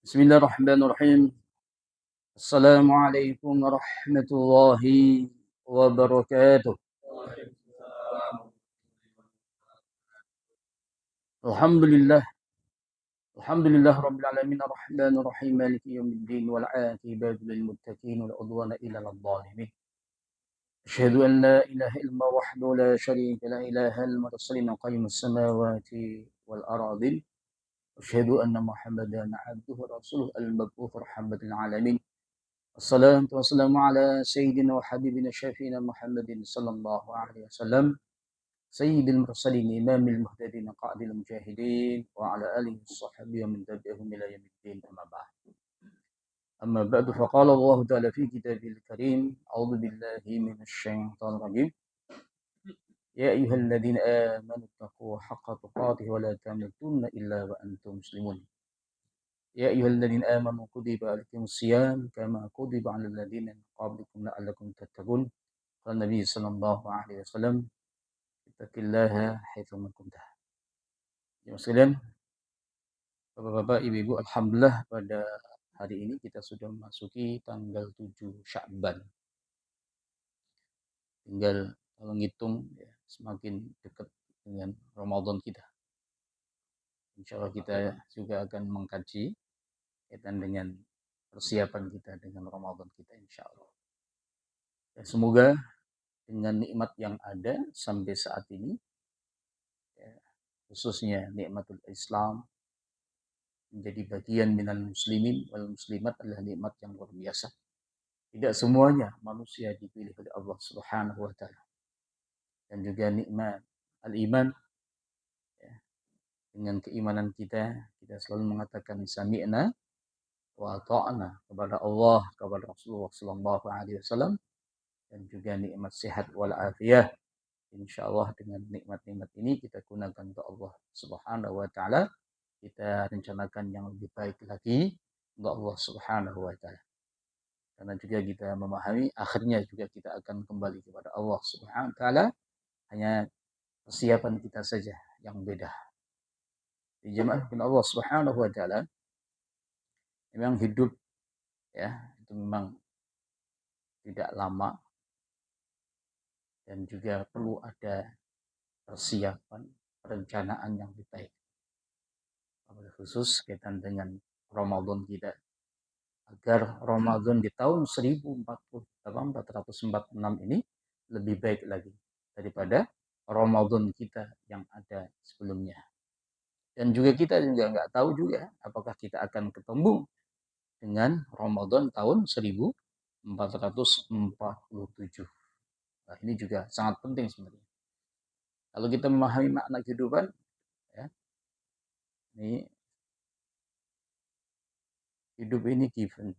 Bismillahirrahmanirrahim. Assalamualaikum warahmatullahi wabarakatuh. Alhamdulillah. Alhamdulillah rabbil alamin arrahmanir rahim maliki yaumiddin wal 'aqibatu lil muttaqin wal 'udwana illa lil zalimin. Asyhadu an la ilaha illallah wahdahu la syarika la ilaha illa huwa qayyumus samawati wal ardin. Asyhadu anna Muhammadan 'abduhu wa rasuluhu al-mab'uts rahmatan lil alamin. Assalatu wassalamu ala sayyidina wa habibina syafiina Muhammadin sallallahu alaihi wasallam sayyidil mursalin imamil muhtadin qa'idil mujahidin wa ala alihi washabbihi wa man tabi'ahum ila yaumiddin amma ba'du faqala Allah ta'ala fi kitabil karim a'udzu billahi minasy syaithanir rajim ya ayyuhalladzina amanu taqu haqqa tuqatih wa la tamutunna illa wa antum muslimun. Ya ayyuhalladzina amanu kutiba alaikumus syiyam kama kutiba 'alal ladzina min qablikum la'allakum tattaqun. Qala Nabi sallallahu alaihi wasallam, ittaqillaha haitsu ma kunta. Jemaah sekalian, Bapak-bapak, Ibu-ibu, alhamdulillah pada hari ini kita sudah memasuki tanggal 7 Sya'ban. Tinggal kalau ngitung ya, semakin dekat dengan Ramadan kita. Insyaallah kita juga akan mengkaji kaitan dengan persiapan kita dengan Ramadan kita insyaallah. Ya, semoga dengan nikmat yang ada sampai saat ini, ya, khususnya nikmatul Islam menjadi bagian minal muslimin wal muslimat adalah nikmat yang luar biasa. Tidak semuanya manusia dipilih oleh Allah Subhanahu wa taala. Dan juga nikmat al-iman, ya, dengan keimanan kita selalu mengatakan sami'na wa ata'na kepada Allah, kepada Rasulullah sallallahu alaihi wasallam, dan juga nikmat sehat wal afiyah. Insyaallah dengan nikmat-nikmat ini kita gunakan untuk Allah Subhanahu wa taala. Kita rencanakan yang lebih baik lagi untuk Allah Subhanahu wa taala. Karena juga kita memahami akhirnya juga kita akan kembali kepada Allah Subhanahu wa taala. Hanya persiapan kita saja yang beda. Di jemaah Allah Subhanahu wa taala, memang hidup ya itu memang tidak lama dan juga perlu ada persiapan, perencanaan yang lebih baik. Khusus kaitan dengan Ramadan kita. Agar Ramadan di tahun 1446 ini lebih baik lagi daripada Ramadan kita yang ada sebelumnya. Dan juga kita juga nggak tahu juga apakah kita akan ketemu dengan Ramadan tahun 1447. Nah, ini juga sangat penting sebenarnya. Kalau kita memahami makna kehidupan, ya, ini hidup ini given.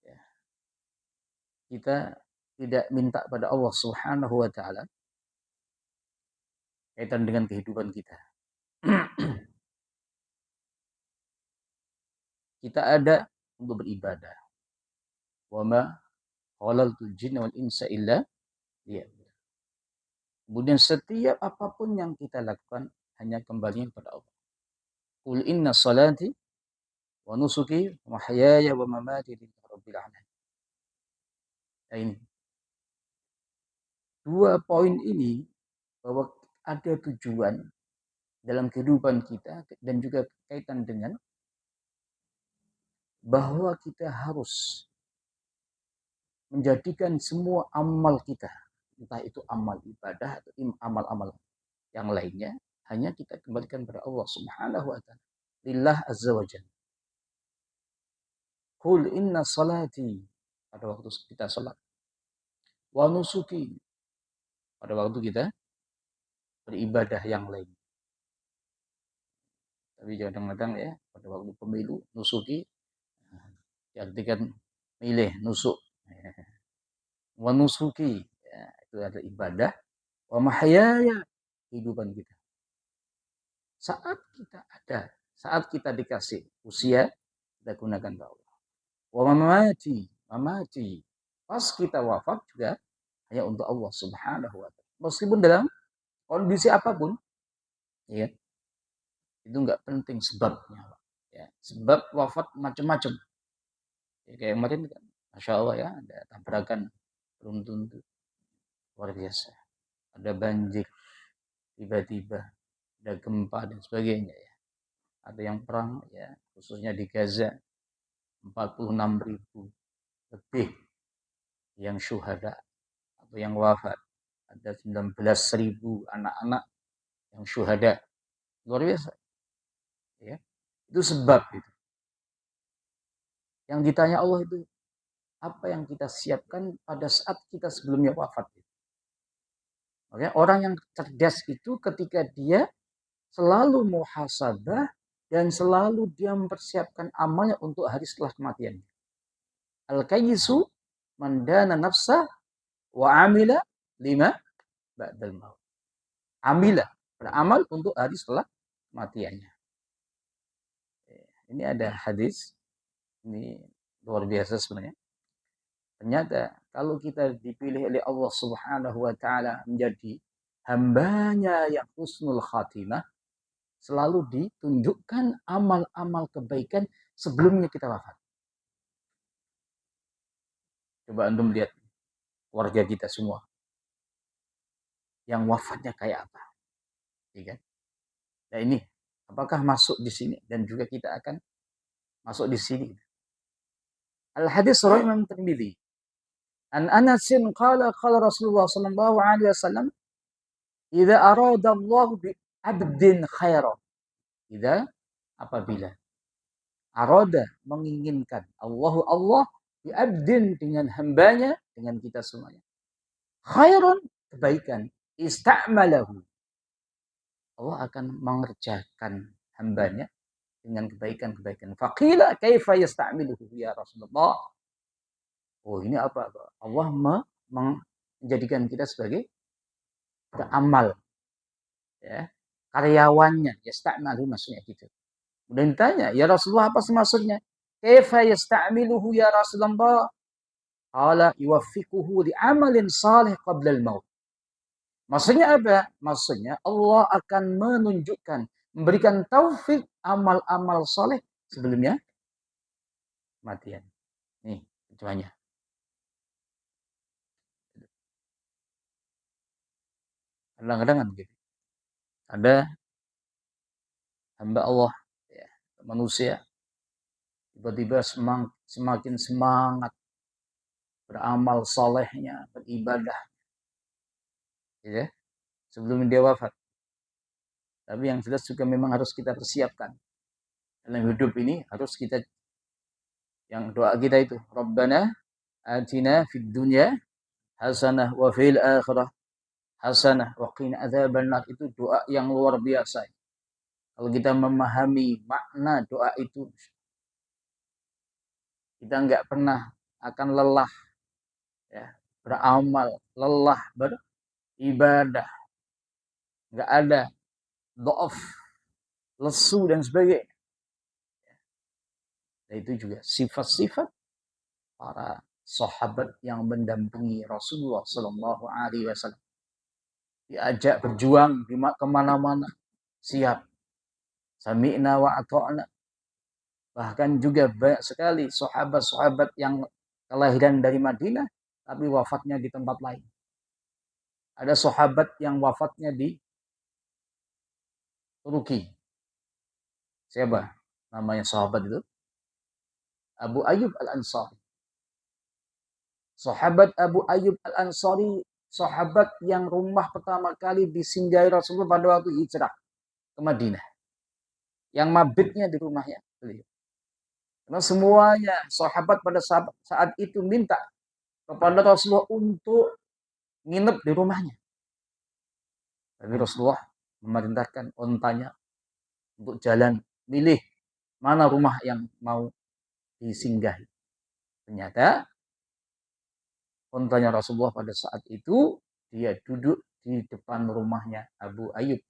Ya. Kita tidak minta pada Allah Subhanahu wa taala kaitan dengan kehidupan kita. Kita ada untuk beribadah. Wa ma khalaqtul jinna wal insa illa liya'budun. Kemudian setiap apapun yang kita lakukan hanya kembali kepada Allah. Qul inna salati wa nusuki wa mahyaya wa mamati lillahi rabbil alamin. Nah, ini dua poin ini bahwa ada tujuan dalam kehidupan kita dan juga kaitan dengan bahwa kita harus menjadikan semua amal kita, entah itu amal ibadah atau amal-amal yang lainnya, hanya kita kembalikan kepada Allah Subhanahu wa taala. Lillah azza wa jalla. Qul inna salati pada waktu kita salat. Wa nusuki pada waktu kita beribadah yang lain. Tapi kadang-kadang ya pada waktu pemilu nusuki diartikan milih nusuk. Wa nusuki ya, itu ada ibadah. Wa mahyaya kehidupan kita. Saat kita dikasih usia, kita gunakan untuk Allah. Wa mamati. Pas kita wafat juga hanya untuk Allah Subhanahu wa taala. Meskipun dalam kondisi apapun, ya, itu enggak penting sebabnya, ya. Ya, sebab wafat macam-macam. Ya, kayak kemarin kan, Masya Allah ya, ada tabrakan beruntun tuh, luar biasa. Ada banjir, tiba-tiba ada gempa dan sebagainya ya. Ada yang perang ya, khususnya di Gaza, 46.000 lebih yang syuhada atau yang wafat. Ada 19.000 anak-anak yang syuhada. Luar biasa. Ya. Itu sebab itu. Yang ditanya Allah itu, apa yang kita siapkan pada saat kita sebelumnya wafat. Oke, orang yang cerdas itu ketika dia selalu muhasabah dan selalu dia mempersiapkan amalnya untuk hari setelah kematian. Al-kayyisu mandana nafsa wa amila lima ba'dal maut. Amila, beramal untuk hari setelah kematiannya. Ini ada hadis, ini luar biasa sebenarnya. Ternyata kalau kita dipilih oleh Allah Subhanahu wa taala menjadi hambanya yang husnul khatimah, selalu ditunjukkan amal-amal kebaikan sebelumnya kita wafat. Coba antum lihat keluarga kita semua yang wafatnya kayak apa, ya kan? Nah ini apakah masuk di sini dan juga kita akan masuk di sini. Al hadis riwayat Imam Tirmidzi. An Anasin qala Rasulullah sallallahu alaihi wasallam, "Idza arada Allah bi 'abdin khairan." Idza, apabila arada, menginginkan Allah bi 'abdin, dengan hambanya, dengan kita semuanya. Khairan, kebaikan, ista'malahu. Allah akan mengerjakan hambanya dengan kebaikan-kebaikan. Faqila kaifa yasta'miluhu ya Rasulullah? Oh, ini apa? Allah menjadikan kita sebagai beramal, ya, karyawannya. Yasta'malu maksudnya gitu. Kemudian ditanya, ya Rasulullah, apa maksudnya? Kaifa yasta'miluhu ya Rasulullah? Qala yuwaffiquhu li amalin salih qabla al-maut. Maksudnya apa? Maksudnya Allah akan menunjukkan, memberikan taufik amal-amal soleh sebelumnya kematian. Nih, contohnya. Kadang-kadang kan gitu. Ada hamba Allah, ya, manusia, tiba-tiba semakin semangat beramal solehnya, beribadah, ya, sebelum dia wafat. Tapi yang jelas juga memang harus kita persiapkan. Dalam hidup ini harus kita, yang doa kita itu, Rabbana atina fid dunya hasanah wa fil akhirah hasanah wa qina adzabannar. Itu doa yang luar biasa. Kalau kita memahami makna doa itu, kita nggak pernah akan lelah, ya, beramal, lelah beribadah, nggak ada dhaaf, lesu dan sebagainya. Dan itu juga sifat-sifat para sahabat yang mendampingi Rasulullah Sallallahu Alaihi Wasallam. Diajak berjuang di kemana-mana, siap. Sami'na wa ata'na. Bahkan juga banyak sekali sahabat-sahabat yang kelahiran dari Madinah, tapi wafatnya di tempat lain. Ada sahabat yang wafatnya di Turki. Siapa namanya sahabat itu? Abu Ayyub Al-Ansari. Sahabat Abu Ayyub Al-Ansari, sahabat yang rumah pertama kali disinggahi Rasulullah pada waktu hijrah ke Madinah. Yang mabitnya di rumahnya beliau. Karena semuanya sahabat pada saat itu minta kepada Rasulullah untuk nginep di rumahnya. Tapi Rasulullah memerintahkan ontanya untuk jalan, milih mana rumah yang mau disinggahi. Ternyata ontanya Rasulullah pada saat itu, dia duduk di depan rumahnya Abu Ayyub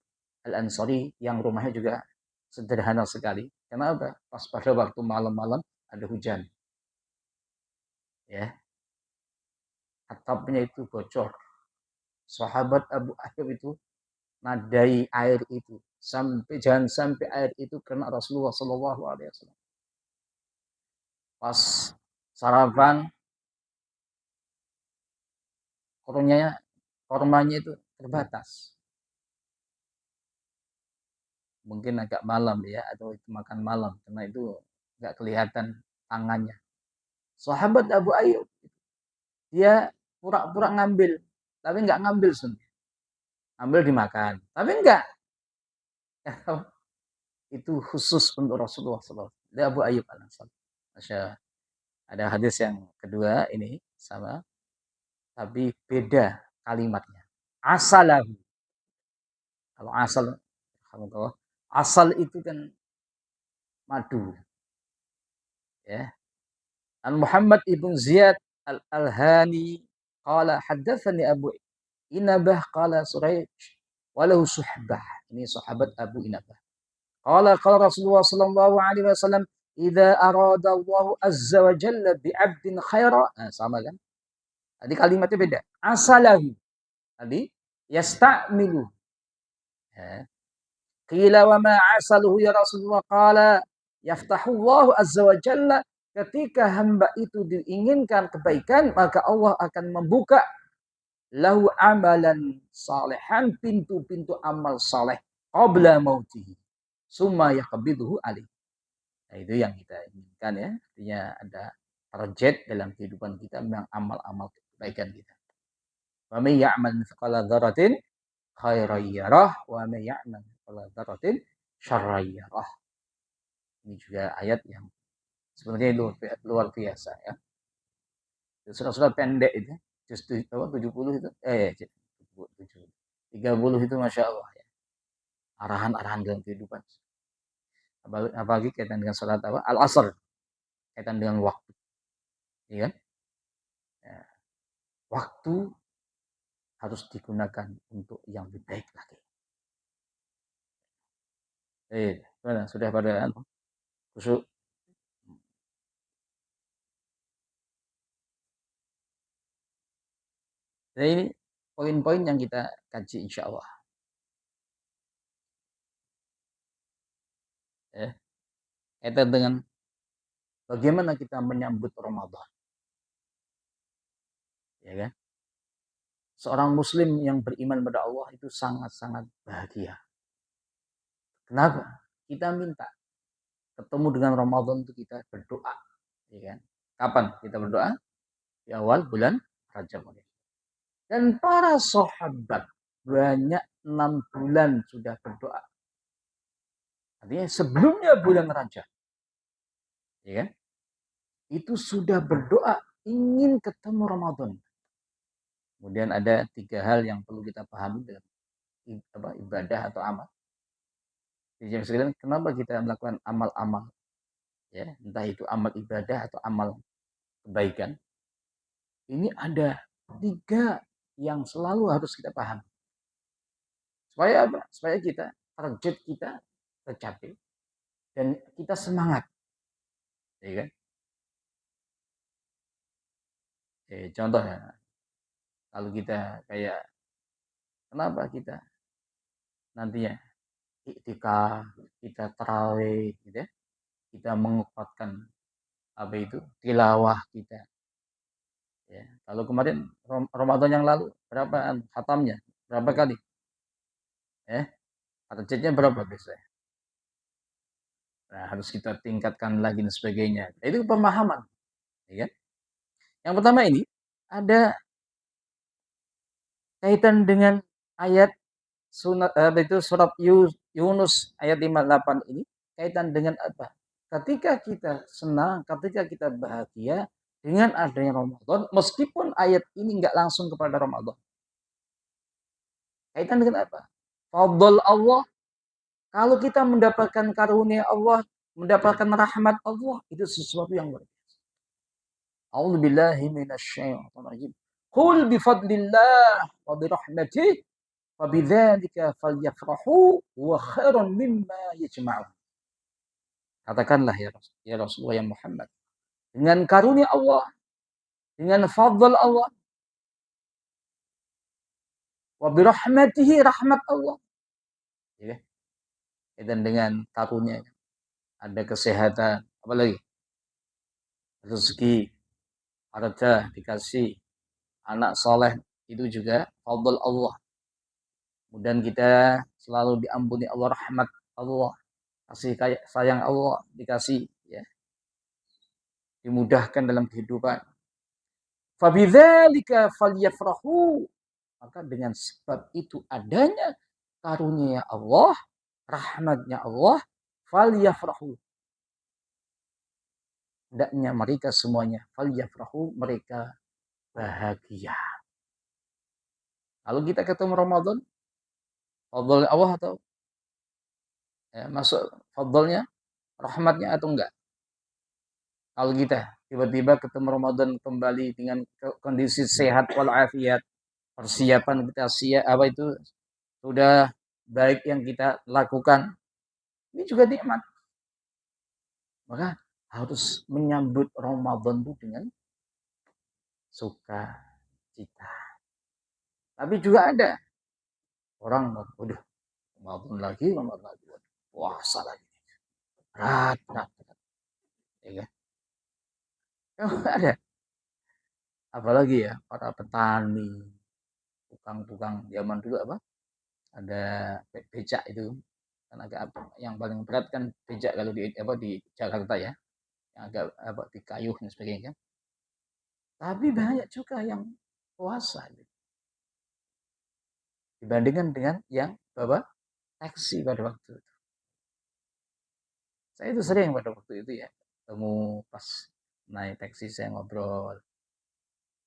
Al-Ansari, yang rumahnya juga sederhana sekali. Kenapa? Pas pada waktu malam-malam ada hujan. Ya. Atapnya itu bocor. Sahabat Abu Ayyub itu nadai air itu jangan sampai air itu kena Rasulullah Shallallahu Alaihi Wasallam. Pas sarapan, kormanya itu terbatas. Mungkin agak malam ya, atau itu makan malam, karena itu nggak kelihatan tangannya. Sahabat Abu Ayyub, dia pura-pura ngambil, tapi nggak ngambil sebenarnya. Ambil dimakan, tapi enggak. Itu khusus untuk Rasulullah SAW. Dia Abu Ayyub al-Ansari. Ada hadis yang kedua ini sama, tapi beda kalimatnya. Asalahu. Kalau asal itu kan madu. Ya. An Muhammad ibn Ziyad al-Alhani qala haddatsani Abu Inabah qala Suraij walahu suhbah. Ini sahabat Abu Inabah. Qala Rasulullah sallallahu alaihi wasallam, "Idza arada Allah azza wa jalla bi 'abdin khaira." Nah, sama kan? Tadi kalimatnya beda. Asalahu. Tadi yasta'milu. Ya. Qila wa ma asaluhu ya Rasulullah? Qala yaftahu Allah azza wa jalla, ketika hamba itu diinginkan kebaikan, maka Allah akan membuka lahu amalan salihan, pintu-pintu amal saleh qabla mautihi summa yaqbiduhu alaihi. Nah, itu yang kita inginkan ya. Artinya ada target dalam kehidupan kita, memang amal-amal kebaikan kita. Wa may ya'mal mithqala dzarratin khairan yarah wa may ya'mal mithqala dzarratin syarran yarah. Ini juga ayat yang sebenarnya luar biasa ya. Surat-surat pendek itu, juz 70 itu 30 itu Masya Allah ya. Arahan-arahan dalam kehidupan. Apalagi kaitan dengan salat al-asr, kaitan dengan waktu. Ya. Ya. Waktu harus digunakan untuk yang lebih baik lagi. Sudah pada khusyuk. Jadi ini poin-poin yang kita kaji insya Allah. Ya. Kaitan dengan bagaimana kita menyambut Ramadan. Ya kan? Seorang muslim yang beriman pada Allah itu sangat-sangat bahagia. Kenapa? Kita minta ketemu dengan Ramadan itu kita berdoa. Ya kan? Kapan kita berdoa? Di awal bulan Rajab. Dan para sahabat banyak 6 bulan sudah berdoa. Artinya sebelumnya bulan Rajab. Ya kan? Itu sudah berdoa ingin ketemu Ramadan. Kemudian ada 3 hal yang perlu kita pahami dalam ibadah atau amal. Jadi sekalian, kenapa kita melakukan amal-amal? Ya, entah itu amal ibadah atau amal kebaikan. Ini ada 3 yang selalu harus kita pahami. Supaya apa? Supaya kita target kita tercapai dan kita semangat. Ya kan? Contohnya, kalau kita kayak kenapa kita nantinya iktikaf, kita tarawih, gitu ya, kita menguatkan tilawah kita. Ya, kalau kemarin Ramadan yang lalu berapa khatamnya? Berapa kali? Targetnya berapa biasanya? Nah, harus kita tingkatkan lagi dan sebagainya. Itu pemahaman. Ya. Yang pertama ini ada kaitan dengan ayat surat Yunus ayat 58 ini, kaitan dengan apa? Ketika kita senang, ketika kita bahagia dengan adanya Ramadan, meskipun ayat ini nggak langsung kepada Ramadan. Kaitan dengan apa? Fadl Allah. Kalau kita mendapatkan karunia Allah, mendapatkan rahmat Allah, itu sesuatu yang luar biasa. A'udzubillahi minasyaitonir rajim. Qul bifadlillah wa birahmatihi wa bidzalika falyafrahu wa khairun mimma yajma'un. Katakanlah ya Rasulullah ya Muhammad, dengan karunia Allah, dengan fadl Allah, wa birahmatihi, rahmat Allah. Ya. dan dengan karunia, ada kesehatan, apalagi rezeki, harta dikasih, anak soleh, itu juga fadl Allah. Kemudian kita selalu diampuni Allah, rahmat Allah, kasih sayang Allah dikasih, ya, dimudahkan dalam kehidupan. Fabidzalika falyafrahu, maka dengan sebab itu adanya karunia Allah, rahmatnya Allah, falyafrahu, hendaknya mereka semuanya falyafrahu, mereka bahagia. Kalau kita ketemu Ramadan, fadl Allah atau ya, masuk fadlnya, rahmatnya atau enggak? Kalau kita tiba-tiba ketemu Ramadan kembali dengan kondisi sehat walafiat, persiapan kita apa itu sudah baik yang kita lakukan, ini juga nikmat. Maka harus menyambut Ramadan itu dengan sukacita. Tapi juga ada orang, waduh, Ramadan lagi, puasa lagi, berat. Ya kan? Ada. Apalagi ya para petani, tukang-tukang zaman dulu apa? Ada becak itu, kan agak yang paling berat kan becak kalau di Jakarta ya, yang agak di kayu dan sebagainya. Tapi banyak juga yang puasa gitu, dibandingkan dengan yang bawa taksi pada waktu itu. Saya itu sering pada waktu itu ya, ketemu pas naik taksi saya ngobrol.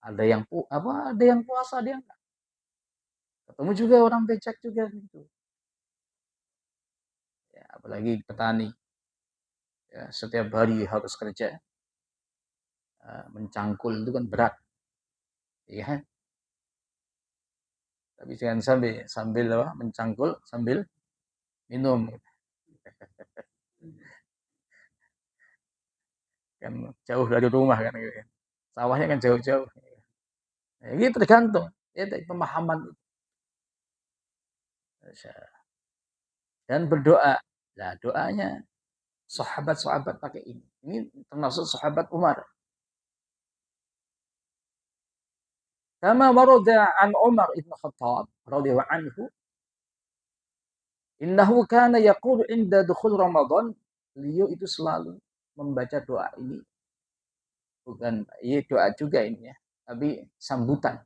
Ada yang ada yang puasa, ada yang enggak. Ketemu juga orang becak juga gitu. Ya, apalagi petani. Ya, setiap hari harus kerja. Mencangkul itu kan berat. Ya kan? Tapi jangan sambil mencangkul sambil minum. Kan jauh dari rumah kan gitu. Sawahnya kan jauh-jauh. Ya, ini tergantung ya pemahaman. Dan berdoa. Nah, doanya sahabat-sahabat pakai ini. Ini termasuk sahabat Umar. Kama warada an Umar ibn Khattab radhiyallahu anhu, innahu kana yaqulu inda dukhul Ramadan, beliau itu selalu membaca doa ini. Bukan doa juga ini ya, tapi sambutan.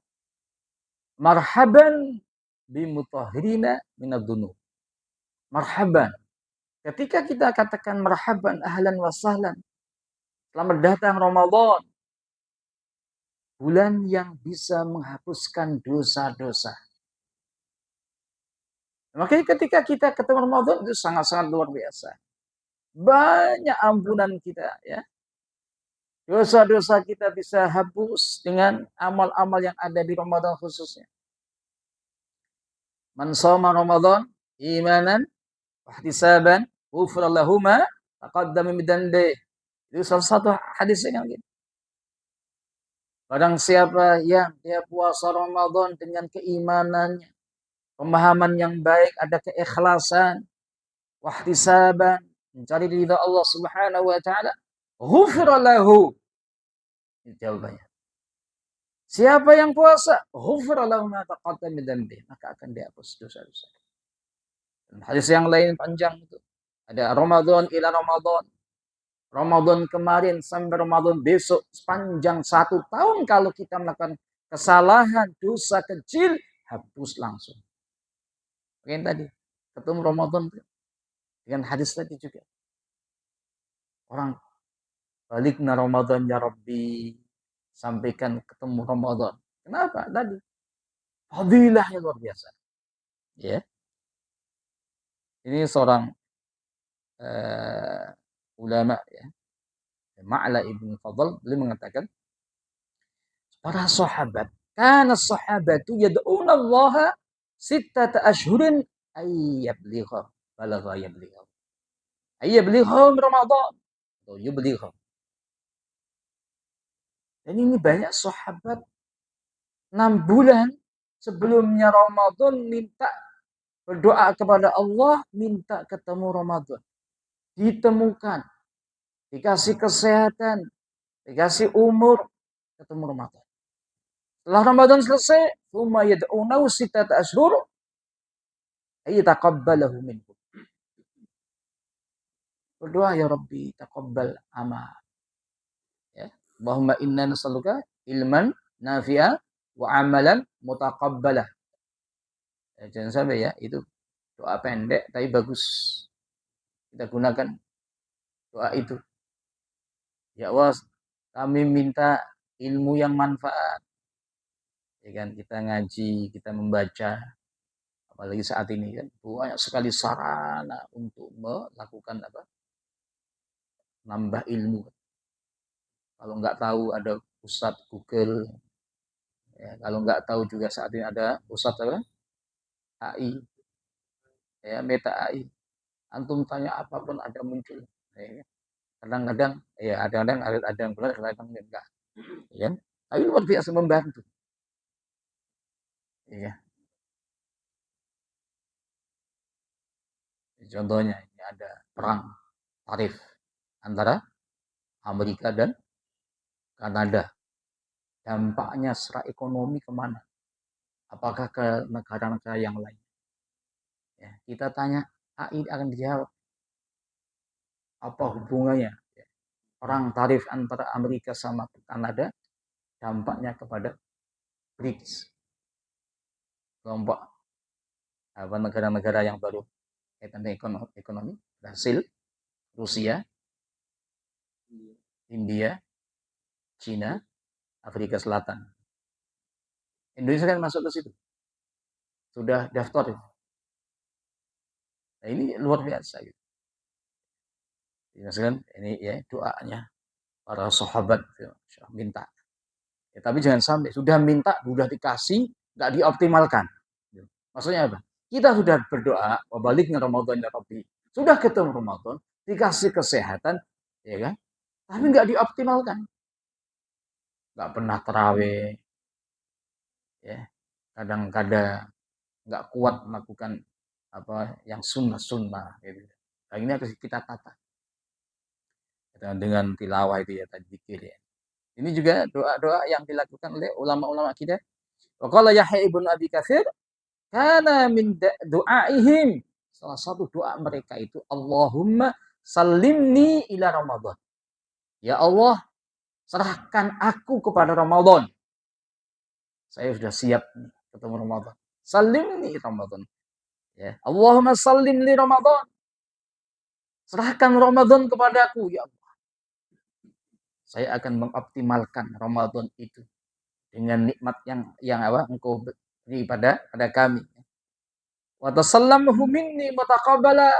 Marhaban bimutahhirina minadz-dzunub. Marhaban. Ketika kita katakan marhaban, ahlan wa sahlan, selamat datang Ramadan, bulan yang bisa menghapuskan dosa-dosa. Makanya ketika kita ketemu Ramadan itu sangat-sangat luar biasa. Banyak ampunan kita ya. Dosa-dosa kita bisa hapus dengan amal-amal yang ada di Ramadan khususnya. Man shoma Ramadan imanan wa ihtisaban ghufira lahu ma taqaddama min dhanbi. Itu salah satu hadisnya kan gitu. Barang siapa yang dia puasa Ramadan dengan keimanannya, pemahaman yang baik, ada keikhlasan, wa ihtisaban, mencari ridha Allah Subhanahu wa taala, ghufira lahu. Itu jawabannya. Siapa yang puasa, ghufira lahu ma taqaddama min dhanbi, maka akan dihapus dosa-dosa. Hadis yang lain panjang itu. Ada Ramadan ila Ramadan. Ramadan kemarin sampai Ramadan besok, sepanjang 1 tahun kalau kita melakukan kesalahan, dosa kecil, hapus langsung. Yang tadi, ketemu Ramadan dengan hadis tadi juga. Orang balikna Ramadan ya Rabbi, sampaikan ketemu Ramadan. Kenapa? Tadi fadilahnya luar biasa. Ya. Ini seorang ulama ya, Ma'la ibn Fadl, beliau mengatakan para sahabat, kana sahabatu yad'una Allah sittata ashhurin ayyabligha balagha yabligha ayyabligha Ramadan atau yubligha. Dan ini banyak sahabat 6 bulan sebelumnya Ramadan minta Berdoa kepada Allah, minta ketemu Ramadan. Ditemukan, dikasih kesehatan, dikasih umur, ketemu Ramadan. Setelah Ramadan selesai, thumma yad'unahu sittata ashhur ayyataqabbalahu minkum. Berdoa, ya Rabbi, taqabbal amal. Ya. Allahumma inna nas'aluka ilman nafi'a wa amalan mutaqabbalah. Ya, jangan sampai ya, itu doa pendek tapi bagus. Kita gunakan doa itu. Ya Allah, kami minta ilmu yang manfaat. Ya kan, kita ngaji, kita membaca, apalagi saat ini kan banyak sekali sarana untuk melakukan apa? Nambah ilmu. Kalau nggak tahu ada Ustadz Google. Ya, kalau nggak tahu juga saat ini ada Ustadz apa? AI, ya Meta AI. Antum tanya apapun ada muncul. Ya, kadang-kadang ya ada yang benar, kadang-kadang enggak. Ya. Tapi luar biasa membantu. Ya. Contohnya ini ada perang tarif antara Amerika dan Kanada. Dampaknya secara ekonomi kemana? Apakah ke negara-negara yang lain? Ya, kita tanya, AI akan dijawab. Apa hubungannya? Ya. Perang tarif antara Amerika sama Kanada, dampaknya kepada BRICS. Kelompok apa negara-negara yang baru kaitan dengan ekonomi, Brasil, Rusia, India, Cina, Afrika Selatan. Indonesia kan masuk ke situ. Sudah daftar. Nah, ini luar biasa gitu. Kan ini ya doanya para sahabat ya, minta. Ya, tapi jangan sampai sudah minta, sudah dikasih, nggak dioptimalkan. Maksudnya apa? Kita sudah berdoa, wabaliknya Ramadan ya Rabbi. Sudah ketemu Ramadan, dikasih kesehatan, ya kan? Tapi nggak dioptimalkan. Nggak pernah terawih, ya. Kadang-kadang nggak kuat melakukan apa yang sunnah-sunnah gitu. Nah, ini harus kita tata dengan tilawah itu ya tadi zikir ya. Ini juga doa-doa yang dilakukan oleh ulama-ulama kita. Wa qala Yahya ibn Abi Katsir, kana min du'aihim, salah satu doa mereka itu Allahumma salimni ila Ramadan. Ya Allah, serahkan aku kepada Ramadan. Saya sudah siap ketemu Ramadan. Salimni Ramadan. Ya. Allahumma salim li Ramadan. Serahkan Ramadan kepadaku, ya Allah. Saya akan mengoptimalkan Ramadan itu dengan nikmat yang apa engkau beri pada kami. Wa tasallamhu minni mutaqabbala,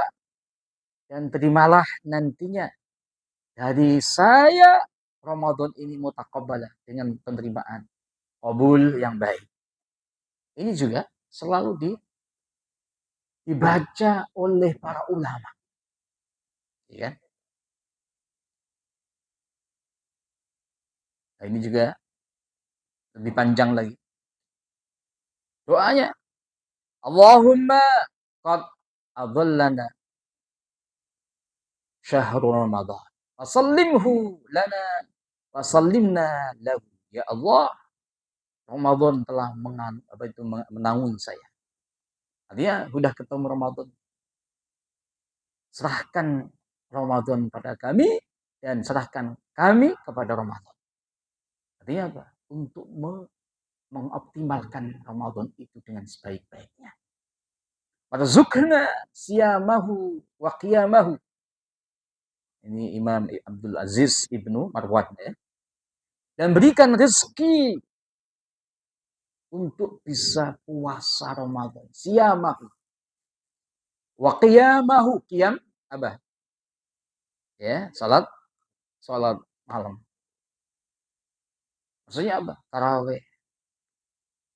dan terimalah nantinya dari saya Ramadan ini mutaqabbala dengan penerimaan qabul yang baik. Ini juga selalu dibaca oleh para ulama. Ya. Nah, ini juga lebih panjang lagi. Doanya, Allahumma qad adallana syahrul Ramadan. Fasallimhu lana fasallimna lahu. Ya Allah, Ramadan telah menanggung saya. Artinya sudah ketemu Ramadan. Serahkan Ramadan pada kami dan serahkan kami kepada Ramadan. Artinya apa? Untuk mengoptimalkan Ramadan itu dengan sebaik-baiknya. Warzuqna siyamahu wa qiyamahu. Ini Imam Abdul Aziz Ibnu Marwan ya. Dan berikan rezeki untuk bisa puasa Ramadan. Siyamahu wa qiyamahu. Qiyam apa? Ya, salat malam. Maksudnya apa? Tarawih.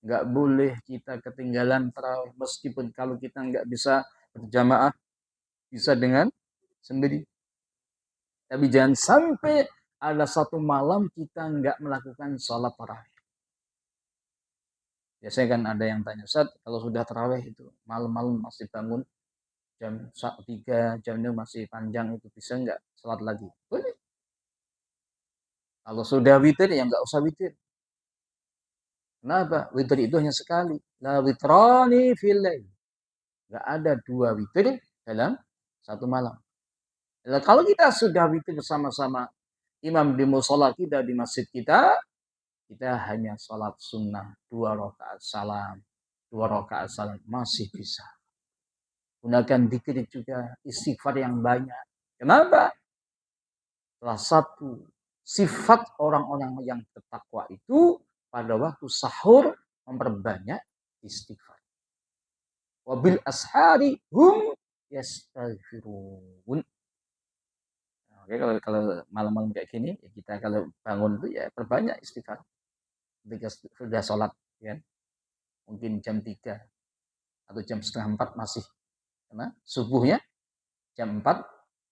Nggak boleh kita ketinggalan tarawih meskipun kalau kita nggak bisa berjamaah, bisa dengan sendiri. Tapi jangan sampai ada satu malam kita nggak melakukan sholat tarawih. Biasanya kan ada yang tanya, Ustaz, kalau sudah tarawih itu malam-malam masih bangun jam 3, jamnya masih panjang, itu bisa nggak sholat lagi? Boleh. Kalau sudah witir ya nggak usah witir. Kenapa? Witir itu hanya sekali. La witrani fil lail. Nggak ada 2 witir dalam satu malam. Nah, kalau kita sudah witir bersama-sama imam di musola kita, di masjid kita hanya sholat sunnah 2 rakaat salam. 2 rakaat salam masih bisa. Gunakan zikir juga, istighfar yang banyak. Kenapa? Salah satu sifat orang-orang yang bertakwa itu pada waktu sahur memperbanyak istighfar. Wabil ashari hum yastaghfirun. Oke, kalau malam-malam kayak gini, ya kita kalau bangun itu ya perbanyak istighfar. Ketika sudah sholat, ya, mungkin jam 3 atau jam setengah 4 masih. Karena subuhnya jam 4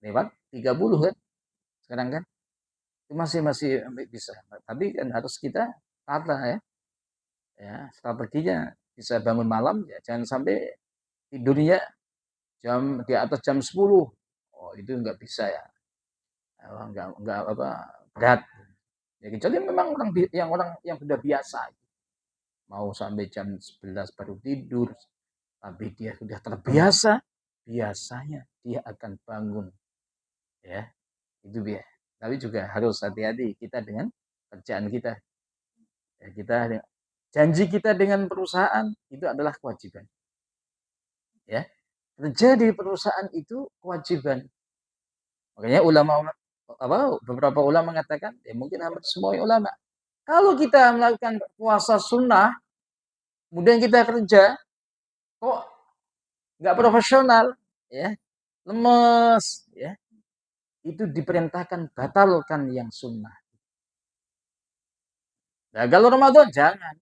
lewat 30 kan. Sekarang kan. Itu masih bisa. Tapi kan harus kita tata ya. Ya, strateginya bisa bangun malam, ya jangan sampai tidurnya di atas jam 10. Oh, itu nggak bisa ya. Nggak apa berat. Ya, kecuali memang orang sudah biasa mau sampai jam 11 baru tidur, tapi dia sudah terbiasa, biasanya dia akan bangun. Ya, itu dia. Tapi juga harus hati-hati kita dengan kerjaan kita. Ya, janji kita dengan perusahaan itu adalah kewajiban. Ya, kerja di perusahaan itu kewajiban. Makanya beberapa ulama mengatakan, ya mungkin hampir semua ulama, kalau kita melakukan puasa sunnah, kemudian kita kerja, kok nggak profesional, ya, lemes, ya, itu diperintahkan batalkan yang sunnah. Nah, kalau Ramadan jangan.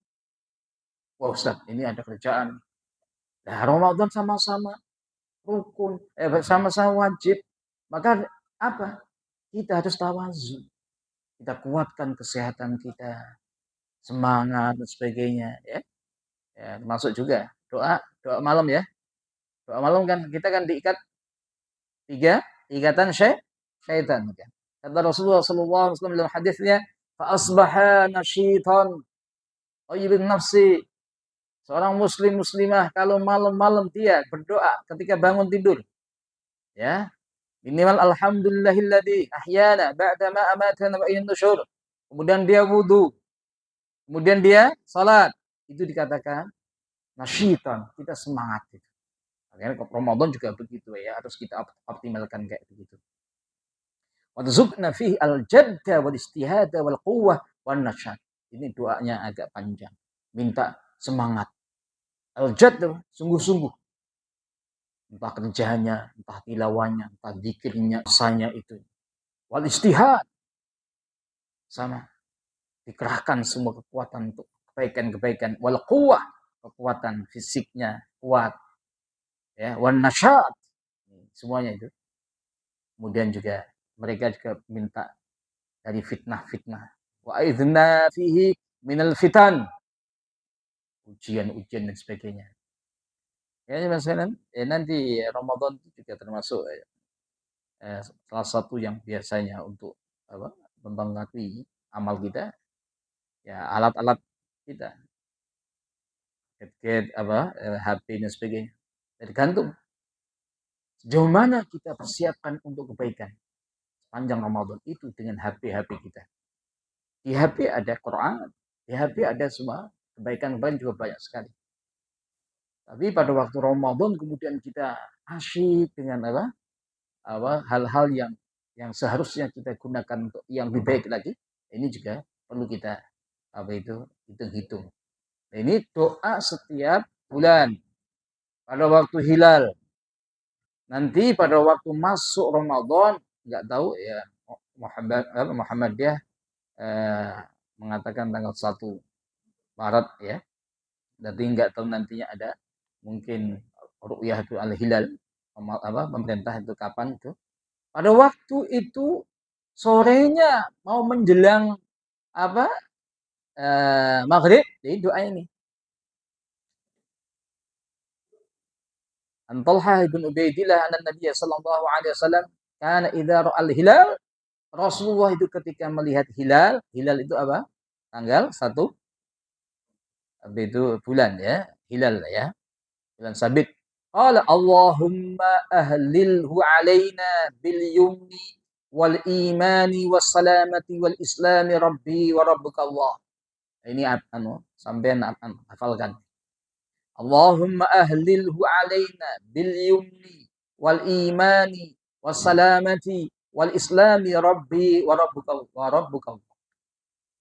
Wah Ustaz, ini ada kerjaan. Nah, Ramadan sama-sama rukun, sama-sama wajib. Maka apa? Kita harus tawazu. Kita kuatkan kesehatan kita, semangat dan sebagainya, ya. Ya, termasuk juga doa malam ya. Doa malam kan kita kan diikat 3 ikatan syaitan kan. Kata Rasulullah sallallahu alaihi wasallam dalam hadisnya, fa asbaha nasyitan thayyibun nafsi. Seorang muslim muslimah kalau malam-malam dia berdoa ketika bangun tidur, ya, minimal alhamdulillahilladzi ahyana ba'da ma amatana wa ilayhin nusyur. Kemudian dia wudu, kemudian dia salat, itu dikatakan nasyitan, kita semangat itu. Makanya Ramadan juga begitu ya, harus kita optimalkan kayak begitu. Warzuqna fihi al-jadda wal istihada wal quwwah wan nasyat. Ini doanya agak panjang. Minta semangat. Al-jadd sungguh-sungguh. Entah kerjanya, entah tilawahnya, entah zikirnya, usahanya itu. Wal istihad sama dikerahkan semua kekuatan untuk kebaikan-kebaikan. Wal quwwah, kekuatan fisiknya kuat. Ya, wan nasyat. Semuanya itu. Kemudian juga mereka juga minta dari fitnah-fitnah. Wa aidzna fihi minal fitan. Ujian-ujian dan sebagainya. Ya, nanti Ramadan itu juga termasuk salah satu yang biasanya untuk mempengaruhi amal kita, ya alat-alat kita, gadget HP dan sebagainya. Tergantung sejauh mana kita persiapkan untuk kebaikan panjang Ramadan itu dengan HP kita. Di HP ada Quran, di HP ada semua kebaikan-kebaikan juga banyak sekali. Tapi pada waktu Ramadan kemudian kita asyik dengan hal-hal yang seharusnya kita gunakan untuk yang lebih baik lagi, ini juga perlu kita hitung-hitung. Ini doa setiap bulan pada waktu hilal. Nanti pada waktu masuk Ramadan nggak tahu ya, Muhammadiyah mengatakan tanggal 1 Maret ya. Nanti nggak tahu nantinya ada mungkin ru'yatul al-hilal, pemerintah itu kapan itu. Pada waktu itu sorenya mau menjelang maghrib, jadi doa ini. An Talhah bin Ubaidillah anna Nabiy sallallahu alaihi wasallam kana idza ra'al hilal, Rasulullah itu ketika melihat hilal, hilal itu apa? Tanggal 1 itu bulan ya, hilal ya, bulan sabit. Qala Allahumma ahlilhu alaina bil yumni wal imani was salamati wal islami rabbi wa rabbuka Allah. Ini sampean hafalkan. Allahumma ahlilhu alaina bil yumni wal imani was salamati wal islami rabbi wa rabbuka Allah.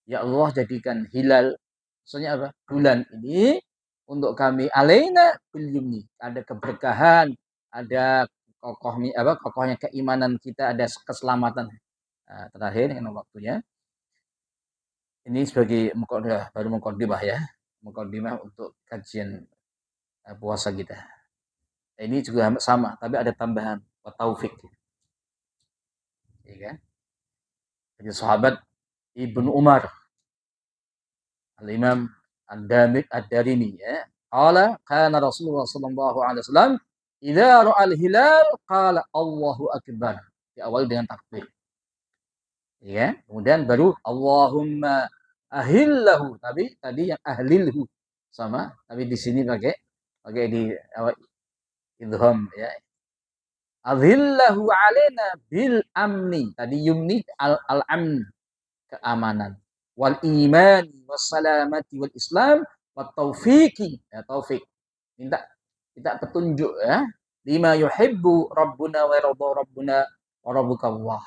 Ya Allah, jadikan hilal, maksudnya apa? Bulan ini untuk kami alaina bil yumni, ada keberkahan, ada kokohnya keimanan kita, ada keselamatan. Nah, terakhir dengan waktunya. Ini sebagai baru mukadimah ya. Mukadimah untuk kajian puasa kita. Ini juga sama, tapi ada tambahan taufik. Ya kan? Jadi sahabat Ibnu Umar, Al-Imam Ad-Darimi ya. Qala kana Rasulullah sallallahu alaihi wasallam idza ra'al hilal qala Allahu akbar. Diawali dengan takbir. Ya, kemudian baru Allahumma ahillahu. Tapi tadi yang ahlilhu sama, tapi di sini pakai di idgham ya. Ahillahu alaina bil amni. Tadi yumni al-amn, keamanan. Wal iman was salamati wal islam wat taufiqi, ya taufik. Minta petunjuk ya. Lima yuhibbu rabbuna wa yarda rabbuna wa rabbukallah.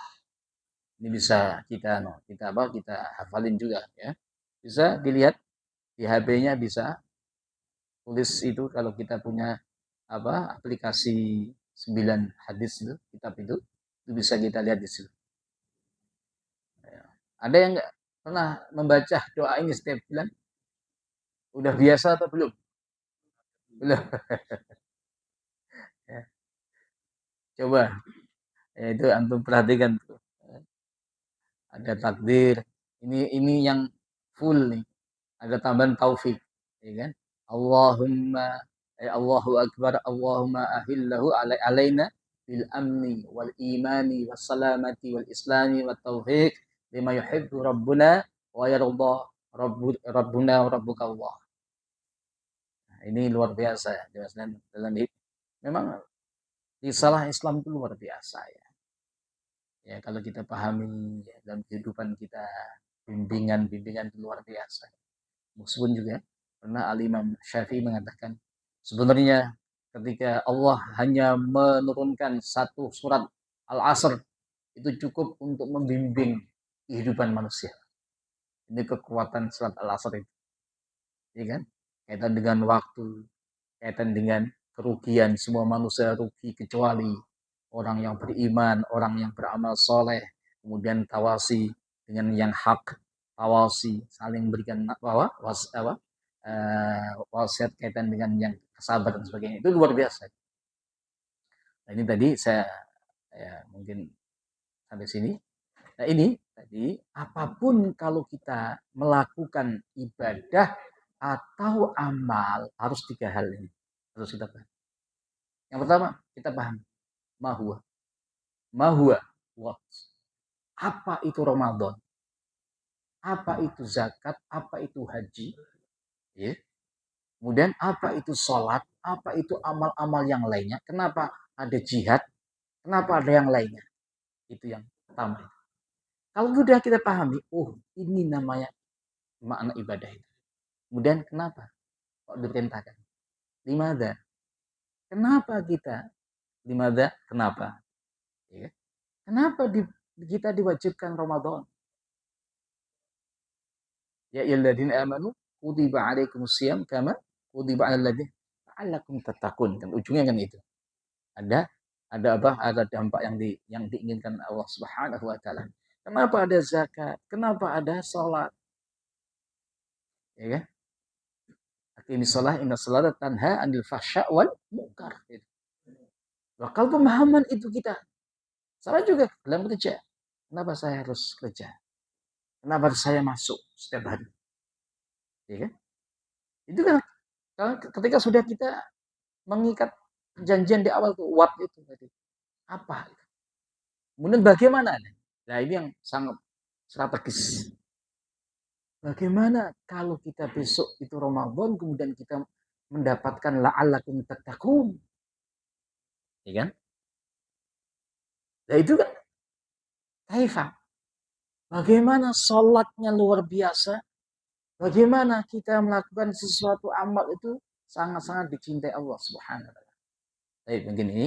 Ini bisa kita hafalin juga ya. Bisa dilihat di HP-nya, bisa tulis itu kalau kita punya aplikasi 9 hadis itu, kitab itu bisa kita lihat di situ. Ada yang nggak pernah membaca doa ini setiap bulan? Udah biasa atau belum? Belum. Ya. Coba ya, itu antum perhatikan tuh. Ada takdir. Ini yang full nih. Ada tambahan taufik, ya kan? Allahumma Allahu akbar, Allahumma ahillahu alaina bil amni wal imani was salamati wal islami wat taufiq lima yuhibbu rabbuna wa yarda rabbuna wa rabbuka Allah. Nah, ini luar biasa jelaskan dalam memang risalah Islam itu luar biasa ya. Ya kalau kita pahami ya, dalam kehidupan kita, bimbingan itu luar biasa. Meskipun juga pernah Al-Imam Syafi'i mengatakan sebenarnya ketika Allah hanya menurunkan satu surat Al-Asr itu cukup untuk membimbing kehidupan manusia. Ini kekuatan surat Al-Asr itu. Ya kan? Kaitan dengan waktu, kaitan dengan kerugian, semua manusia rugi kecuali orang yang beriman, orang yang beramal soleh, kemudian tawasi dengan yang hak, tawasi saling berikan wasiat kaitan dengan yang kesabaran dan sebagainya. Itu luar biasa. Nah, ini tadi saya mungkin sampai sini. Nah, ini tadi apapun kalau kita melakukan ibadah atau amal harus 3 hal ini. Harus kita paham. Yang pertama, kita paham mahua what? Apa itu Ramadan? Apa itu zakat? Apa itu haji? Ya. Kemudian apa itu sholat? Apa itu amal-amal yang lainnya? Kenapa ada jihad? Kenapa ada yang lainnya? Itu yang pertama. Kalau sudah kita pahami, oh ini namanya makna ibadah itu. Kemudian kenapa kok diperintahkan? Limada? Kenapa kita? Limada? Kenapa? Ya. Kenapa kita diwajibkan Ramadan? Ya ayyuhalladzina amanu kutiba alaikumusiyam kama kutiba alal ladzina la'allakum tattaqun. Kan ujungnya kan itu. Ada apa? Ada dampak yang diinginkan Allah Subhanahu wa taala. Kenapa ada zakat? Kenapa ada salat? Ya kan? Aqimis shalah inna sholata tanha 'anil fahsya wal munkar. Nah, kalau pemahaman itu kita salah juga dalam kerja. Kenapa saya harus kerja? Kenapa harus saya masuk setiap hari? Ya kan? Itu kan ketika sudah kita mengikat Perjanjian di awal tuh wat itu tadi. Apa? Kemudian bagaimana? Nah, ini yang sangat strategis. Bagaimana kalau kita besok itu Ramadan kemudian kita mendapatkan la'allakum tattaqun? Ya kan? Nah, itu kan kaifa. Bagaimana sholatnya luar biasa? Bagaimana kita melakukan sesuatu amal itu sangat-sangat dicintai Allah Subhanahu wa taala. Baik, mungkin ini